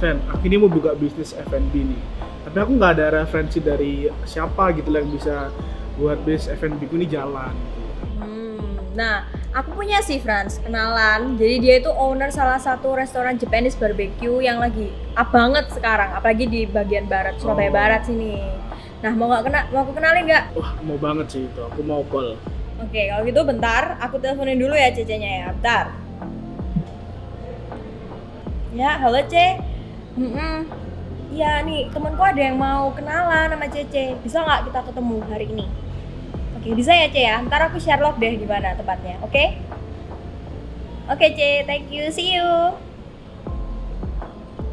Fen, aku ini mau buka bisnis F&B nih. Tapi aku nggak ada referensi dari siapa gitu yang bisa buat bisnis F&B ku ini jalan. Nah, aku punya sih Franz, kenalan. Jadi dia itu owner salah satu restoran Japanese barbecue yang lagi up banget sekarang, apalagi di bagian barat, Surabaya Barat sini. Nah, mau aku kenalin nggak? Wah, mau banget sih itu. Aku mau call. Oke, kalau gitu bentar, aku teleponin dulu ya Cece-nya ya, bentar. Ya, halo Ce. Iya nih, temanku ada yang mau kenalan sama Cece. Bisa nggak kita ketemu hari ini? Oke, bisa ya Ce ya. Ntar aku share log deh di mana tempatnya, oke? Oke Ce, thank you, see you.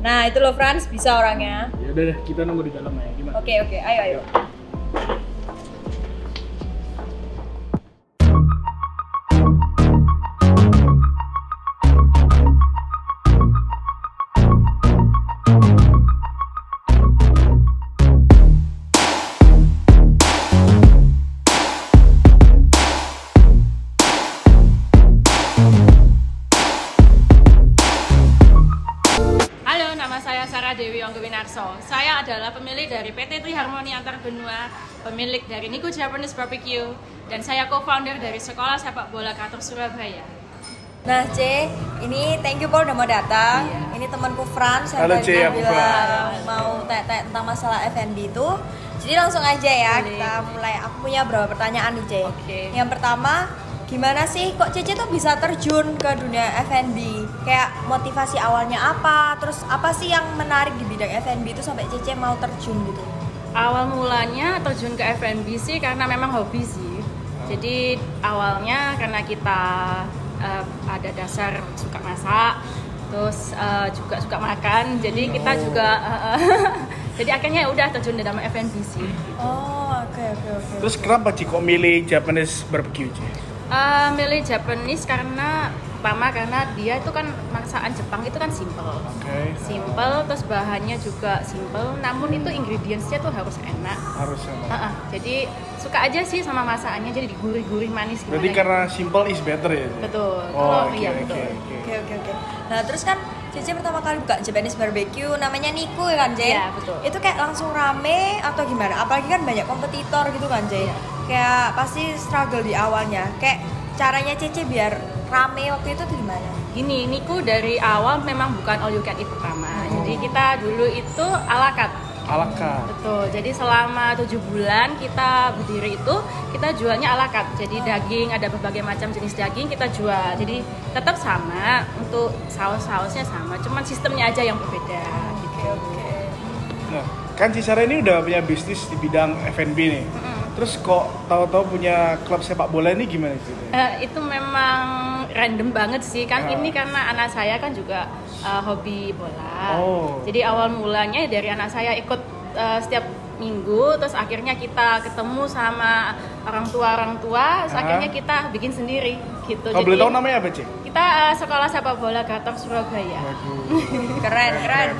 Nah itu loh Franz, bisa orangnya. Ya udah deh, kita nunggu di dalam ya. Gimana? Oke, ayo. Dewi Onggowinarso. Saya adalah pemilik dari PT Tri Harmoni Antar Benua, pemilik dari Niku Japanese Barbecue, dan saya co-founder dari Sekolah Sepak Bola Kator Surabaya. Nah C, ini thank you Paul udah mau datang. Ini temanku Franz yang tadi bilang mau tanya tentang masalah F&B itu. Jadi langsung aja ya, kita mulai. Aku punya beberapa pertanyaan nih C. Yang pertama, gimana sih kok Cece tuh bisa terjun ke dunia F&B? Kayak motivasi awalnya apa? Terus apa sih yang menarik di bidang F&B itu sampai Cece mau terjun gitu? Awal mulanya terjun ke F&B sih karena memang hobi sih. Jadi awalnya karena kita ada dasar suka masak, terus juga suka makan. Jadi kita juga jadi akhirnya udah terjun dalam F&B sih. Oke. Terus kenapa Ci kok milih Japanese Barbecue Ci? Milih Japanese karena dia itu kan masakan Jepang itu kan simple, terus bahannya juga simple, namun itu ingredientsnya tuh harus enak. Jadi suka aja sih sama masakannya, jadi gurih-gurih manis. Berarti karena simple is better ya? Betul. Oke. Nah terus kan Cece pertama kali buka Japanese barbecue namanya Niku kan Jen? Iya betul. Itu kayak langsung rame atau gimana? Apalagi kan banyak kompetitor gitu kan Jen? Kayak pasti struggle di awalnya. Kayak caranya Cece biar rame waktu itu gimana? Gini, Niku dari awal memang bukan all you can eat pertama. Jadi kita dulu itu ala carte. Betul. Jadi selama 7 bulan kita berdiri itu kita jualnya ala carte. Jadi daging ada berbagai macam jenis daging kita jual. Jadi tetap sama, untuk saus-sausnya sama, cuman sistemnya aja yang berbeda. Oke. Nah, kan Cisara ini udah punya bisnis di bidang F&B nih. Terus kok tahu-tahu punya klub sepak bola ini gimana sih? Itu memang random banget sih kan. Ini karena anak saya kan juga hobi bola. Jadi awal mulanya dari anak saya ikut setiap minggu, terus akhirnya kita ketemu sama orang tua, terus akhirnya kita bikin sendiri gitu. Kalau boleh tahu namanya apa Ci? Kita Sekolah Sepak Bola Kator Surabaya. Keren.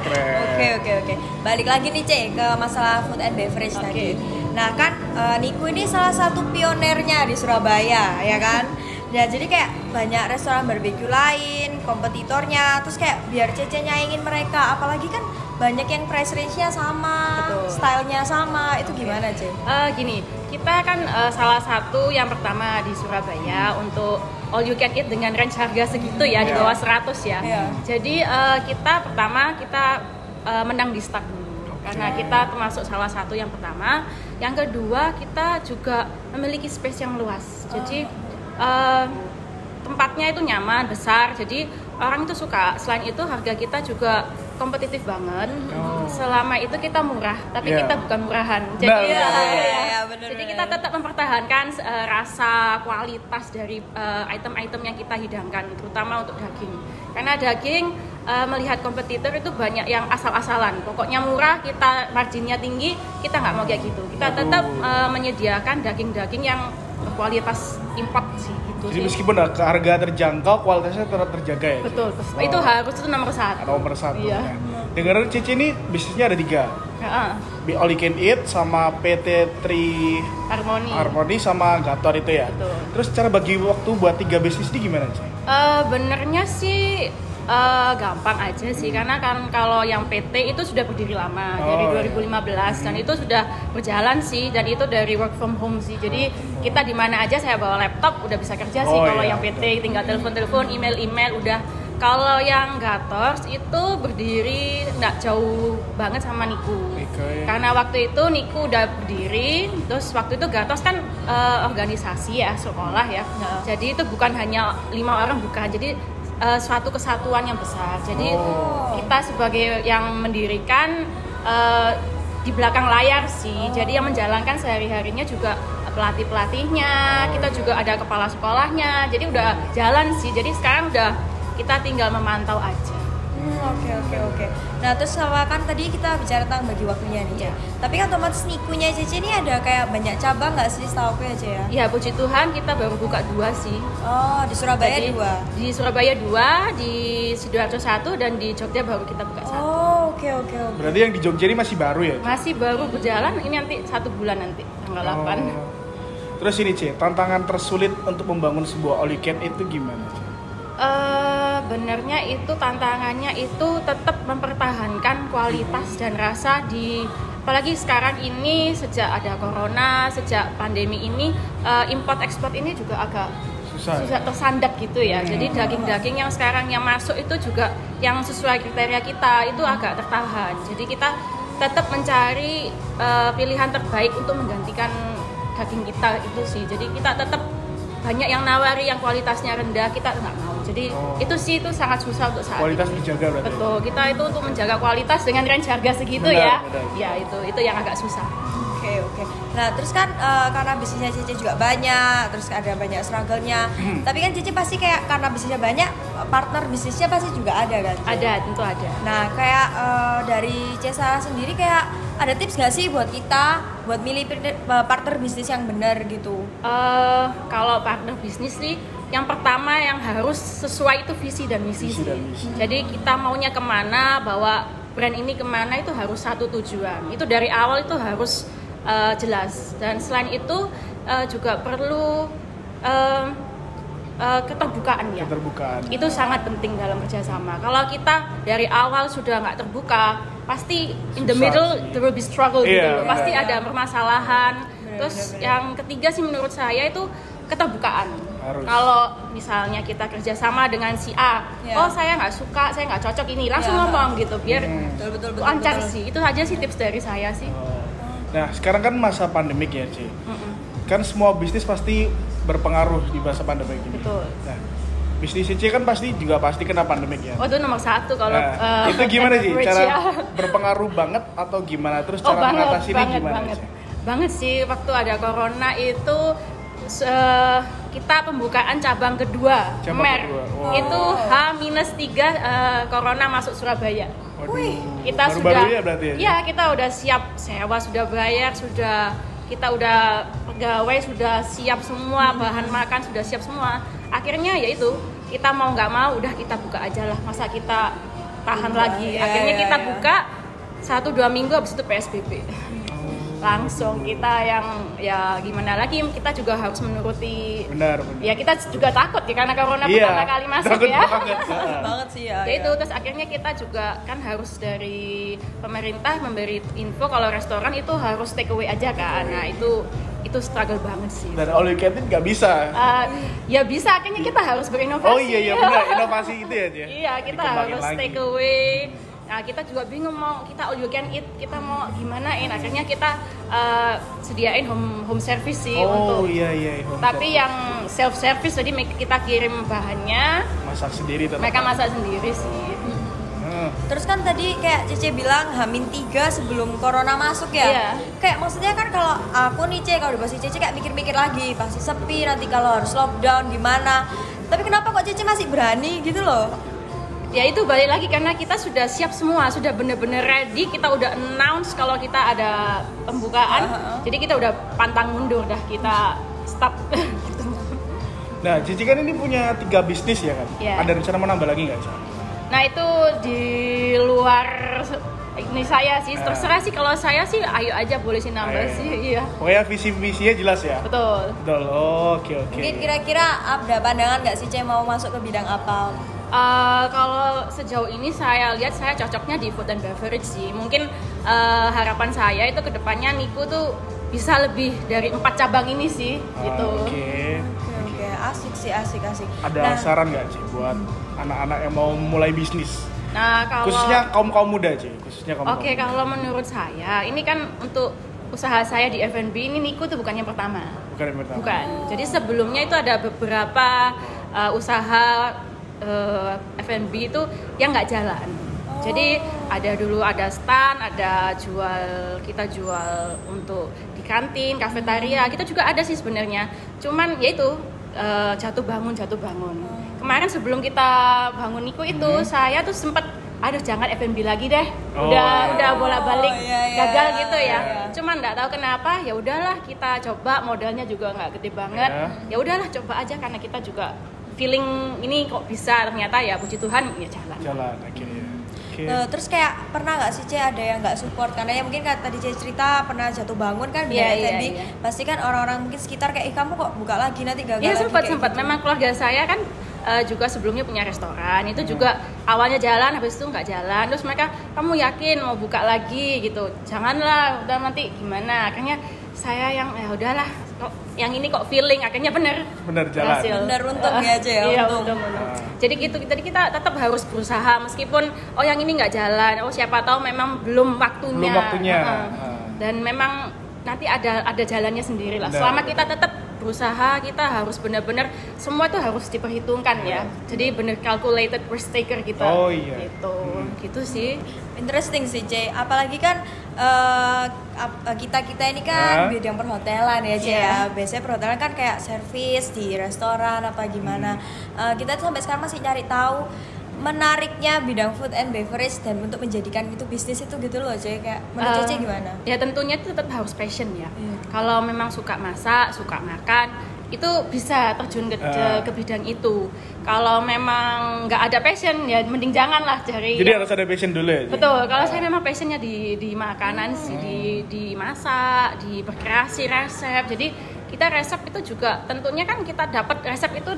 Oke. Balik lagi nih Cek ke masalah food and beverage tadi. Nah kan Niku ini salah satu pionernya di Surabaya ya kan. Ya jadi kayak banyak restoran barbecue lain, kompetitornya, terus kayak biar Cece nyaingin mereka, apalagi kan banyak yang price range-nya sama, stylenya sama, itu gimana Cek? Gini, kita kan salah satu yang pertama di Surabaya untuk all you can eat dengan range harga segitu ya, di bawah 100 ya. Jadi kita menang di Start dulu. Karena kita termasuk salah satu yang pertama. Yang kedua, kita juga memiliki space yang luas. Jadi tempatnya itu nyaman, besar. Jadi orang itu suka. Selain itu harga kita juga kompetitif banget. Selama itu kita murah, tapi kita bukan murahan. Jadi jadi kita tetap mempertahankan rasa kualitas dari item-item yang kita hidangkan, terutama untuk daging. Karena daging melihat kompetitor itu banyak yang asal-asalan. Pokoknya murah, kita marginnya tinggi, kita nggak mau kayak gitu. Kita tetap menyediakan daging-daging yang berkualitas import sih. Gitu. Jadi meskipun harga terjangkau, kualitasnya tetap terjaga ya? Betul. Itu harus itu nomor satu. Nomor satu. Iya. Ya. Dengar Cici ini bisnisnya ada 3. All You Can Eat sama PT Tri Harmoni sama Gator itu ya. Betul. Terus cara bagi waktu buat 3 bisnis ini gimana sih? Benernya sih gampang aja sih, karena kan kalau yang PT itu sudah berdiri lama dari 2015 dan itu sudah berjalan sih, dan itu dari work from home sih. Jadi kita di mana aja saya bawa laptop udah bisa kerja sih. Kalau yang PT tinggal telepon, email udah. Kalau yang Gators itu berdiri nggak jauh banget sama Niku. Karena waktu itu Niku udah berdiri, terus waktu itu Gators kan organisasi ya, sekolah ya. Jadi itu bukan hanya 5 orang, bukan. Jadi suatu kesatuan yang besar. Jadi kita sebagai yang mendirikan di belakang layar sih. Jadi yang menjalankan sehari-harinya juga pelatih-pelatihnya. Kita juga ada kepala sekolahnya. Jadi udah jalan sih. Jadi sekarang udah kita tinggal memantau aja. Oke. Nah terus sama kan tadi kita bicara tentang bagi waktunya nih. Tapi kan otomatis Nikunya Cece ini ada kayak banyak cabang nggak sih, setahu aku aja ya? Ya puji Tuhan kita baru buka 2 sih. Oh di Surabaya 2? Di Surabaya 2, di Sidoarjo 1, dan di Jogja baru kita buka 1. Oh oke. Berarti yang di Jogja ini masih baru ya? Masih baru berjalan, ini nanti 1 bulan nanti tanggal 8. Terus ini C, tantangan tersulit untuk membangun sebuah all you can eat itu gimana? Benernya itu tantangannya itu tetap mempertahankan kualitas dan rasa apalagi sekarang ini sejak ada corona, sejak pandemi ini import ekspor ini juga agak susah tersandat gitu ya. Jadi daging-daging yang sekarang yang masuk itu juga yang sesuai kriteria kita itu agak tertahan. Jadi kita tetap mencari pilihan terbaik untuk menggantikan daging kita itu sih. Jadi kita tetap banyak yang nawari yang kualitasnya rendah, kita nggak mau. Jadi itu sangat susah untuk saat kualitas ini. Dijaga berarti. Betul, kita itu untuk menjaga kualitas dengan range harga segitu benar. Ya itu yang agak susah. Oke. Nah terus kan karena bisnisnya Cece juga banyak, terus ada banyak struggle-nya. Tapi kan Cece pasti kayak karena bisnisnya banyak, partner bisnisnya pasti juga ada kan? Ada, tentu ada. Nah kayak dari Cesa sendiri kayak ada tips nggak sih buat kita buat milih partner bisnis yang benar gitu? Kalau partner bisnis sih, yang pertama yang harus sesuai itu visi dan misi sih. Jadi kita maunya kemana, bawa brand ini kemana itu harus satu tujuan. Itu dari awal itu harus jelas. Dan selain itu juga perlu keterbukaan ya. Itu sangat penting dalam kerjasama. Kalau kita dari awal sudah nggak terbuka, pasti in the middle there will be struggle gitu. Pasti ada permasalahan. Terus yang ketiga sih menurut saya itu keterbukaan. Kalau misalnya kita kerjasama dengan si A, saya nggak suka, saya nggak cocok ini, langsung ngomong gitu biar betul, lancar sih. Itu aja sih tips dari saya sih. Nah sekarang kan masa pandemik ya Ci. Kan semua bisnis pasti berpengaruh di masa pandemik ini. Betul. Nah, bisnis Cici kan pasti kena pandemik ya. Itu nomor 1 kalau. Itu gimana sih cara berpengaruh banget atau gimana? Terus cara mengatasinya gimana? Banget sih waktu ada corona itu kita pembukaan cabang kedua Mer. Itu H-3 corona masuk Surabaya. Kita sudah ya berarti ya? Ya, kita udah siap sewa, sudah bayar, kita udah pegawai sudah siap semua, bahan makan sudah siap semua. Akhirnya ya itu, kita mau nggak mau udah kita buka aja lah, masa kita tahan lagi. Akhirnya kita buka 1-2 minggu habis itu PSBB. Langsung kita yang ya gimana lagi, kita juga harus menuruti. Benar. Ya kita juga takut ya karena corona pertama kali masuk ya. Banget sih ya. Itu terus akhirnya kita juga kan harus dari pemerintah memberi info kalau restoran itu harus take away aja kan. Nah itu struggle banget sih. Dan all you can eat nggak bisa. Ya bisa, akhirnya kita harus berinovasi. Oh iya benar, inovasi itu ya. Iya, kita harus take away. Nah kita juga bingung mau kita all you can eat, kita mau gimanain. Akhirnya kita sediain home service sih untuk. Iya. Tapi yang self service, jadi kita kirim bahannya. Masak sendiri tetap. Mereka masak sendiri sih. Terus kan tadi kayak Cece bilang H-3 sebelum corona masuk ya. Iya. Kayak maksudnya kan kalau aku nih kalau di pasti Cece kayak mikir-mikir lagi, pasti sepi nanti kalau harus lockdown gimana. Tapi kenapa kok Cece masih berani gitu loh? Ya itu balik lagi karena kita sudah siap semua, sudah bener-bener ready, kita udah announce kalau kita ada pembukaan. Jadi kita udah pantang mundur dah, kita stop. Nah, Cici kan ini punya 3 bisnis ya kan? Yeah. Ada rencana mau nambah lagi nggak sih? Nah itu di luar ini saya sih, terserah sih, kalau saya sih ayo aja boleh sih nambah sih, iya. Pokoknya visi-misinya jelas ya? Betul. Oke. Mungkin kira-kira ada pandangan nggak sih Cek mau masuk ke bidang apa? Kalau sejauh ini saya lihat saya cocoknya di food and beverage sih. Mungkin harapan saya itu kedepannya Niku tuh bisa lebih dari 4 cabang ini sih, gitu. Oke. Asik sih, asik. Ada saran nggak Ci buat anak-anak yang mau mulai bisnis? Nah, kalau khususnya kaum muda Ci, Oke, kalau menurut saya ini kan untuk usaha saya di F&B ini Niku tuh bukan yang pertama. Bukan. Jadi sebelumnya itu ada beberapa usaha F&B itu yang nggak jalan. Jadi ada stand, kita jual untuk di kantin, kafetaria, kita juga ada sih sebenarnya. Cuman ya itu jatuh bangun. Kemarin sebelum kita bangun Niku itu saya tuh sempat jangan F&B lagi deh. Udah bolak-balik gagal gitu ya. Cuman nggak tahu kenapa, ya udahlah kita coba, modalnya juga nggak gede banget. Ya udahlah coba aja karena kita juga feeling ini kok bisa, ternyata ya puji Tuhan ya jalan akhirnya. Terus kayak pernah nggak sih C ada yang nggak support, karena ya mungkin kan tadi C cerita pernah jatuh bangun kan di F&B, pasti kan orang-orang mungkin sekitar kayak kamu kok buka lagi nanti gagal lagi. Sempat gitu. Memang keluarga saya kan juga sebelumnya punya restoran itu juga awalnya jalan, habis itu nggak jalan, terus mereka, kamu yakin mau buka lagi gitu, janganlah, udah nanti gimana. Akhirnya saya yang ya udahlah, kok yang ini kok feeling, akhirnya bener jalan, bener untung ya aja ya. Iya, untung. Jadi gitu, jadi kita tetap harus berusaha meskipun yang ini nggak jalan, siapa tahu memang belum waktunya. Dan memang nanti ada jalannya sendiri lah. Selama kita tetap berusaha, kita harus benar-benar semua itu harus diperhitungkan ya. Jadi benar calculated risk taker kita. Gitu sih. Interesting sih C. Apalagi kan kita ini kan bidang perhotelan ya C ya. Biasanya perhotelan kan kayak servis di restoran apa gimana. Kita tuh sampai sekarang masih cari tahu menariknya bidang food and beverage dan untuk menjadikan itu bisnis itu gitu loh C. Kayak menurut Cece gimana? Ya tentunya itu tetap harus passion ya. Kalau memang suka masak, suka makan, itu bisa terjun ke bidang itu. Kalau memang nggak ada passion ya mending janganlah cari. Jadi harus ada passion dulu ya. Betul. Kalau saya memang passionnya di makanan sih, di masak, di berkreasi resep. Jadi kita resep itu juga tentunya kan kita dapat resep itu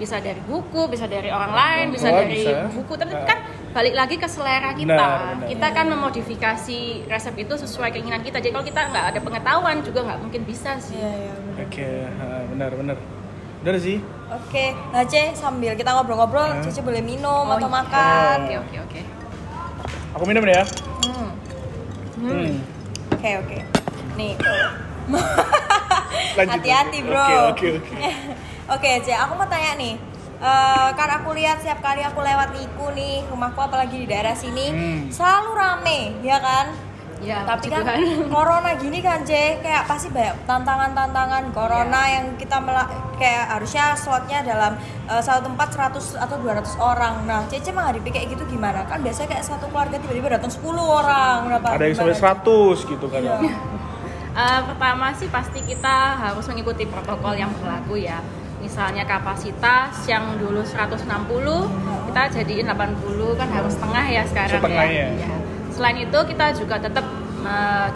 bisa dari buku, bisa dari orang lain, bisa dari buku. Tapi kan balik lagi ke selera kita. Benar. Kita kan memodifikasi resep itu sesuai keinginan kita. Jadi kalau kita nggak ada pengetahuan juga nggak mungkin bisa sih. Oke, benar. Udah sih. Oke, nah C, sambil kita ngobrol-ngobrol, Cece boleh minum atau makan. Oke. Aku minum ya. Oke. Nih. Lanjut, hati-hati bro. Oke, C, aku mau tanya nih. Kan aku lihat setiap kali aku lewat Niku nih, rumahku apalagi di daerah sini selalu rame, ya kan? Ya, tapi kan corona gini kan C, kayak pasti banyak tantangan corona yang kita kayak harusnya slotnya dalam satu tempat 100 atau 200 orang. Nah, Cece menghadapi kayak gitu gimana? Kan biasanya kayak satu keluarga tiba-tiba datang 10 orang. Ada yang sampai 100 gitu kan. Pertama sih pasti kita harus mengikuti protokol yang berlaku ya. Misalnya kapasitas yang dulu 160 kita jadiin 80, kan harus setengah ya sekarang ya. Selain itu kita juga tetap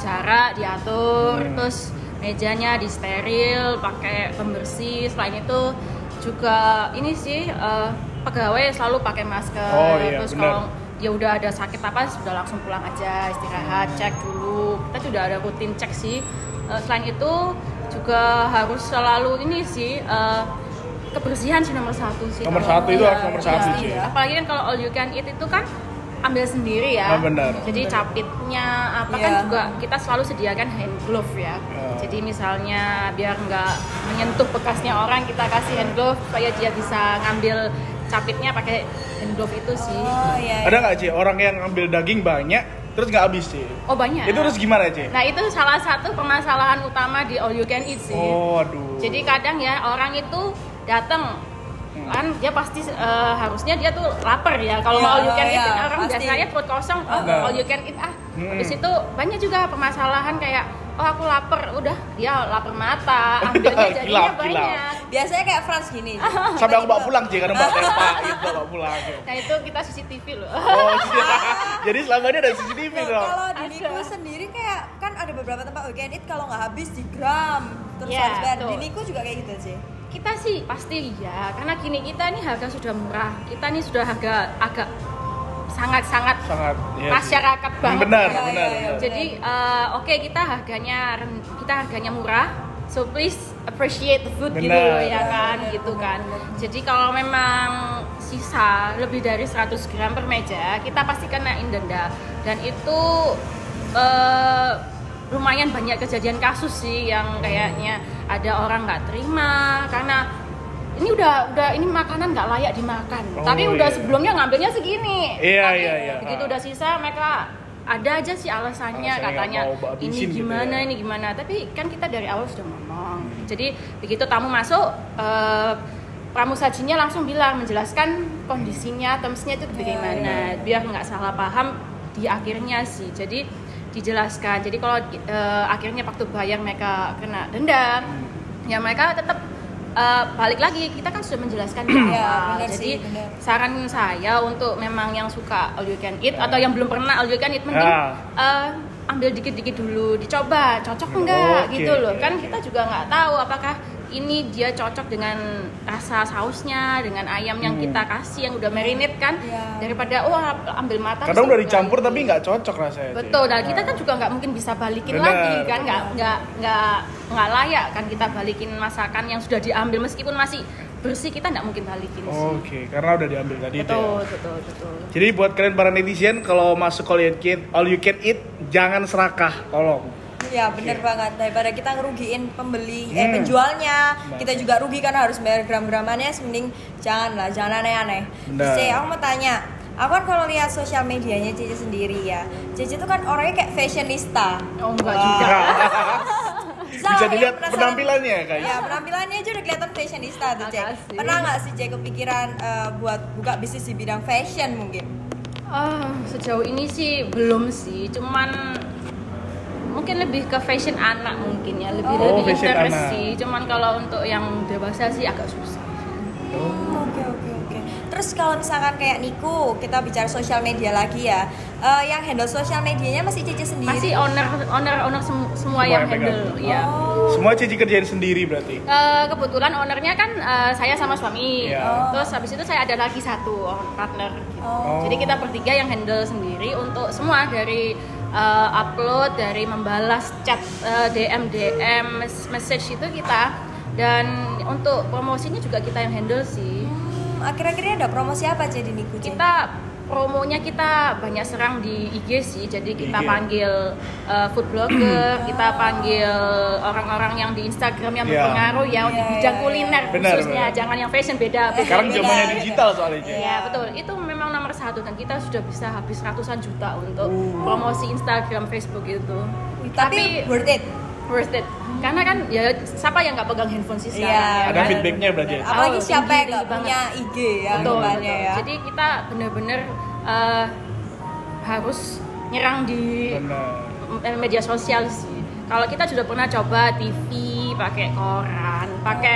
jarak diatur, terus mejanya di steril, pakai pembersih. Selain itu juga ini sih pegawai selalu pakai masker. Terus kalau dia udah ada sakit apa sudah langsung pulang aja, istirahat, cek dulu. Kita sudah ada rutin cek sih. Selain itu juga harus selalu ini sih kebersihan sih nomor satu sih. Nomor satu itu harus nomor satu sih. Apalagi kan kalau all you can eat itu kan ambil sendiri ya. Benar. Jadi capitnya kan juga kita selalu sediakan hand glove ya. Jadi misalnya biar nggak menyentuh bekasnya orang, kita kasih hand glove supaya dia bisa ngambil capitnya pakai hand glove itu sih. Ada nggak Ci orang yang ngambil daging banyak terus nggak habis Ci? Oh banyak. Itu terus gimana Ci? Nah itu salah satu permasalahan utama di all you can eat sih. Aduh. Jadi kadang ya orang itu datang kan dia pasti harusnya dia tuh lapar ya kalau mau all you can eat. Orang biasanya perut kosong all you can eat habis itu banyak juga permasalahan kayak aku lapar, udah dia lapar mata, ambilnya jadinya banyak. Biasanya kayak Frans gini. Sampai aku bawa pulang Ci, karena Mbak Tepa itu bawa pulang. Nah itu kita CCTV loh. Jadi selama ini ada CCTV dong. Kalau di Niku sendiri kayak kan ada beberapa tempat all you can eat kalau nggak habis di gram terus harus bayar. Di Niku juga kayak gitu sih. Kita sih pasti ya, karena gini, kita ini harga sudah murah, kita ini sudah harga agak sangat ya, masyarakat banget. Benar. Jadi oke, kita harganya murah, so please appreciate the food gitu ya kan, gitu kan. Jadi kalau memang sisa lebih dari 100 gram per meja, kita pasti kenain denda, dan itu lumayan banyak kejadian kasus sih yang kayaknya ada orang nggak terima karena ini udah ini makanan nggak layak dimakan, tapi udah sebelumnya ngambilnya segini. Iya. Begitu udah sisa mereka ada aja sih alasannya katanya ini gimana gitu ya. Ini gimana, tapi kan kita dari awal sudah ngomong. Jadi begitu tamu masuk, pramusajinya langsung menjelaskan kondisinya, termsnya itu bagaimana, biar nggak salah paham di akhirnya sih. Jadi dijelaskan. Jadi kalau akhirnya waktu bayar mereka kena denda, ya mereka tetap balik lagi, kita kan sudah menjelaskan di awal. Jadi saran saya untuk memang yang suka all you can eat atau yang belum pernah all you can eat, mending ambil dikit-dikit dulu, dicoba cocok enggak gitu loh. Kan kita juga nggak tahu apakah ini dia cocok dengan rasa sausnya, dengan ayam yang kita kasih yang udah marinate kan, daripada ambil matang. Kadang udah dicampur tapi nggak cocok rasanya. Betul, dan kita kan juga nggak mungkin bisa balikin lagi kan, nggak layak kan kita balikin masakan yang sudah diambil meskipun masih bersih, kita nggak mungkin balikin sih. Oke, karena udah diambil tadi. Betul. Jadi buat kalian para netizen, kalau masuk all you can eat jangan serakah, tolong. Ya bener banget, daripada kita ngerugiin pembeli penjualnya, kita juga rugi karena harus bayar gram-gramannya, mending jangan aneh-aneh. Cici, aku mau tanya, aku kan kalau lihat sosial medianya Cici sendiri ya, Cici tuh kan orangnya kayak fashionista. Enggak juga. Bisa dilihat penampilannya kayaknya. Ya penampilannya aja udah kelihatan fashionista tuh Cici. Pernah nggak sih Cici kepikiran buat buka bisnis di bidang fashion mungkin? Sejauh ini sih belum sih, cuman mungkin lebih ke fashion anak mungkin ya, lebih interest sih. Cuman kalau untuk yang dewasa sih agak susah. Oke. Terus kalau misalkan kayak Niku, kita bicara sosial media lagi ya, yang handle sosial medianya masih Cici sendiri? Masih owner semua yang handle ya. Semua Cici kerjain sendiri berarti? Kebetulan ownernya kan saya sama suami. Terus habis itu saya ada lagi satu partner gitu. Jadi kita bertiga yang handle sendiri untuk semua, dari upload, dari membalas chat, DM, message itu kita, dan untuk promosinya juga kita yang handle sih. Akhir-akhirnya ada promosi apa jadi Niku? Kita promonya kita banyak serang di IG sih, jadi kita panggil food blogger, kita panggil orang-orang yang di Instagram yang berpengaruh di bidang kuliner khususnya, jangan yang fashion, beda. Sekarang zamannya digital soalnya. Ya betul, itu memang nomor 1 dan kita sudah bisa habis ratusan juta untuk promosi Instagram, Facebook itu. Tapi worth it. Karena kan ya siapa yang nggak pegang handphone sih sekarang? Ada feedbacknya berarti. Apalagi siapa yang nggak punya IG ya, betul. Ya. Jadi kita benar-benar harus nyerang di media sosial sih. Kalau kita sudah pernah coba TV, pakai koran, pakai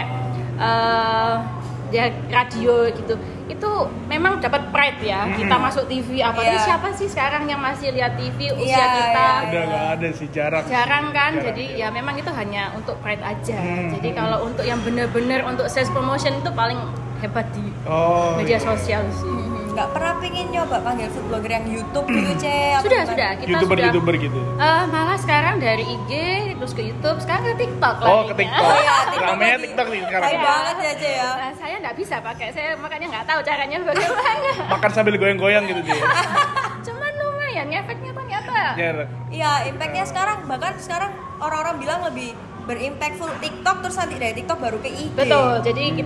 radio gitu, itu memang dapat pride ya. Kita masuk TV, apalagi siapa sih sekarang yang masih lihat TV usia kita? Udah nggak ada sih, jarang kan. Jadi ya memang itu hanya untuk pride aja. Jadi kalau untuk yang benar-benar untuk sales promotion itu paling hebat di media sosial sih. Nggak pernah pengen nyoba panggil food blogger yang YouTube gitu, Sudah, kita YouTuber gitu. Malah sekarang dari IG terus ke YouTube, sekarang ke TikTok lagi. Ke TikTok. Ramenya TikTok nih sekarang. Baik banget ya. Saya nggak bisa pakai, saya makanya nggak tahu caranya bagaimana. Makan sambil goyang-goyang gitu dia. Cuman lumayan efeknya ternyata. Iya, impactnya bahkan sekarang orang-orang bilang lebih berimpactful TikTok, terus nanti dari TikTok baru ke IG. Betul. Jadi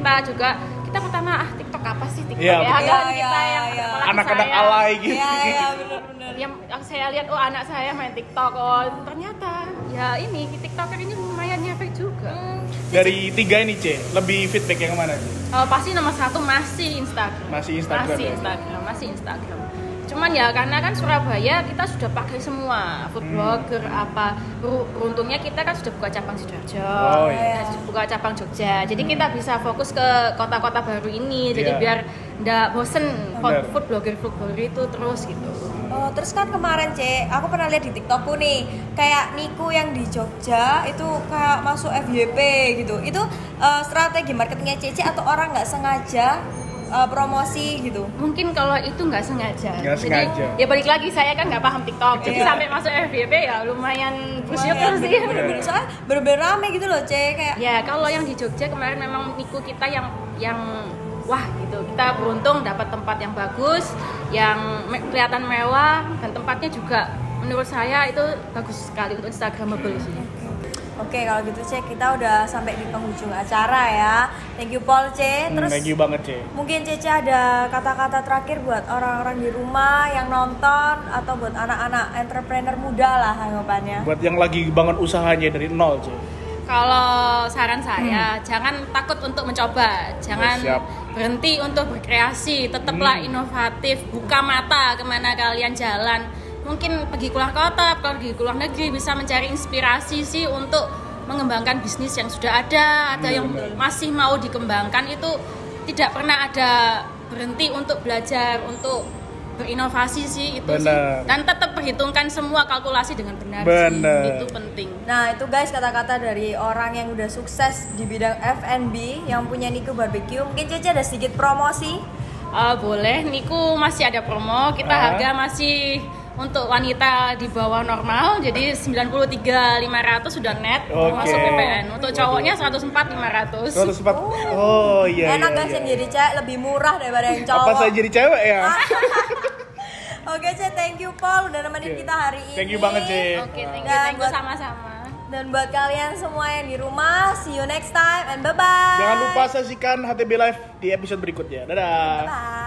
kita pertama TikTok apa sih TikTok kita yang anak-anak alay gitu. Iya, benar-benar. Yang saya lihat anak saya main TikTok, ternyata ya ini TikToker ini lumayan ngefek juga. Dari 3 ini lebih feedback yang mana sih? Pasti nomor 1 masih Instagram. Masih Instagram. Cuman ya karena kan Surabaya kita sudah pakai semua food blogger apa, beruntungnya kita kan sudah buka cabang Sidoarjo, buka cabang Jogja, jadi kita bisa fokus ke kota-kota baru ini, jadi biar nggak bosen food blogger itu terus gitu. Oh, terus kan kemarin aku pernah lihat di TikTokku nih, kayak Niku yang di Jogja itu kayak masuk FYP gitu. Itu strategi marketingnya Cece atau orang nggak sengaja promosi gitu? Mungkin kalau itu nggak sengaja. Nggak sengaja. Ya balik lagi, saya kan nggak paham TikTok, jadi sampai masuk FYP ya lumayan bersyukur sih. Bener-bener soalnya bener-bener rame gitu loh kayak. Ya kalau yang di Jogja kemarin memang Niku kita yang wah gitu, kita beruntung dapat tempat yang bagus, yang kelihatan mewah, dan tempatnya juga menurut saya itu bagus sekali untuk Instagramable sih. Oke, kalau gitu kita udah sampai di penghujung acara ya. Thank you Paul Terus thank you banget mungkin Cece ada kata-kata terakhir buat orang-orang di rumah yang nonton atau buat anak-anak entrepreneur muda lah anggapannya. Buat yang lagi bangun usahanya dari nol Kalau saran saya, jangan takut untuk mencoba, jangan berhenti untuk berkreasi, tetaplah inovatif, buka mata kemana kalian jalan. Mungkin pergi keluar kota, pergi keluar negeri, bisa mencari inspirasi sih untuk mengembangkan bisnis yang sudah ada yang masih mau dikembangkan. Itu tidak pernah ada berhenti untuk belajar, untuk berinovasi sih itu sih. Dan tetap perhitungkan semua kalkulasi dengan benar sih, itu penting. Nah itu guys kata-kata dari orang yang udah sukses di bidang F&B yang punya Niku Barbecue. Mungkin Cece ada sedikit promosi? Boleh, Niku masih ada promo, kita harga masih untuk wanita di bawah normal, jadi 93.500 sudah net masuk PPN. Untuk cowoknya 104.500. 104. Oh iya. Enak guys yang jadi cewek lebih murah daripada yang cowok. Apa saya jadi cewek ya? Oke, thank you Paul udah nemenin kita hari ini. Thank you banget, Oke, thank you sama-sama. Dan buat kalian semua yang di rumah, see you next time and bye-bye. Jangan lupa saksikan HTB Live di episode berikutnya. Dadah. Bye.